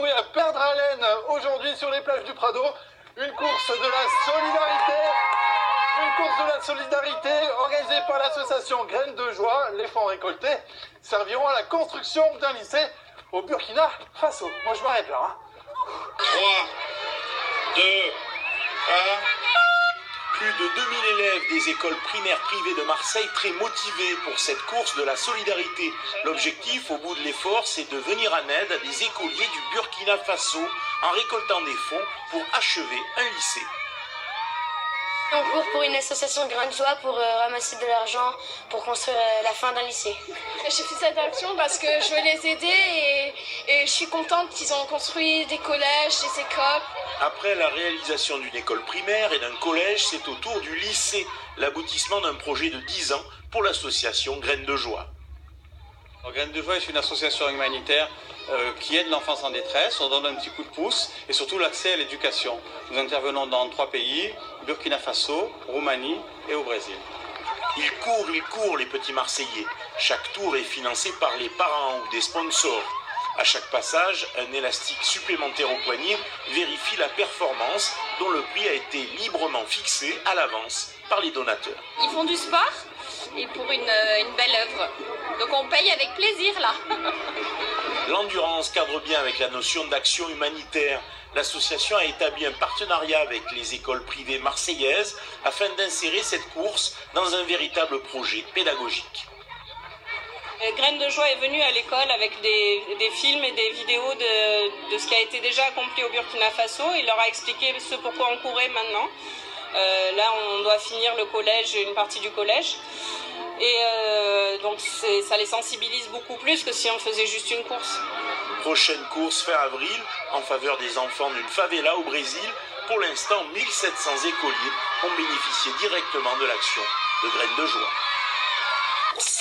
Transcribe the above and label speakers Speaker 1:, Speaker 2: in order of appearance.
Speaker 1: voué à perdre haleine aujourd'hui sur les plages du Prado. Une course de la solidarité organisée par l'association Graines de Joie. Les fonds récoltés serviront à la construction d'un lycée au Burkina Faso. Moi je m'arrête là.
Speaker 2: 3, 2, 1... Plus de 2000 élèves des écoles primaires privées de Marseille très motivés pour cette course de la solidarité. L'objectif, au bout de l'effort, c'est de venir en aide à des écoliers du Burkina Faso en récoltant des fonds pour achever un lycée.
Speaker 3: On court pour une association Graines de Joie pour ramasser de l'argent pour construire la fin d'un lycée.
Speaker 4: J'ai fait cette action parce que je veux les aider et je suis contente qu'ils ont construit des collèges, des écoles.
Speaker 2: Après la réalisation d'une école primaire et d'un collège, c'est au tour du lycée, l'aboutissement d'un projet de 10 ans pour l'association Graines de Joie.
Speaker 5: Alors, Graines de Joie est une association humanitaire qui aide l'enfance en détresse. On donne un petit coup de pouce et surtout l'accès à l'éducation. Nous intervenons dans 3 pays, Burkina Faso, Roumanie et au Brésil.
Speaker 2: Ils courent les petits Marseillais. Chaque tour est financé par les parents ou des sponsors. À chaque passage, un élastique supplémentaire au poignet vérifie la performance dont le prix a été librement fixé à l'avance par les donateurs.
Speaker 6: Ils font du sport et pour une belle œuvre. Donc on paye avec plaisir là.
Speaker 2: L'endurance cadre bien avec la notion d'action humanitaire. L'association a établi un partenariat avec les écoles privées marseillaises afin d'insérer cette course dans un véritable projet pédagogique.
Speaker 7: Graines de Joie est venue à l'école avec des films et des vidéos de ce qui a été déjà accompli au Burkina Faso. Il leur a expliqué ce pourquoi on courait maintenant. Là, on doit finir le collège, une partie du collège. Et donc, ça les sensibilise beaucoup plus que si on faisait juste une course.
Speaker 2: Prochaine course fin avril en faveur des enfants d'une favela au Brésil. Pour l'instant, 1700 écoliers ont bénéficié directement de l'action de Graines de Joie.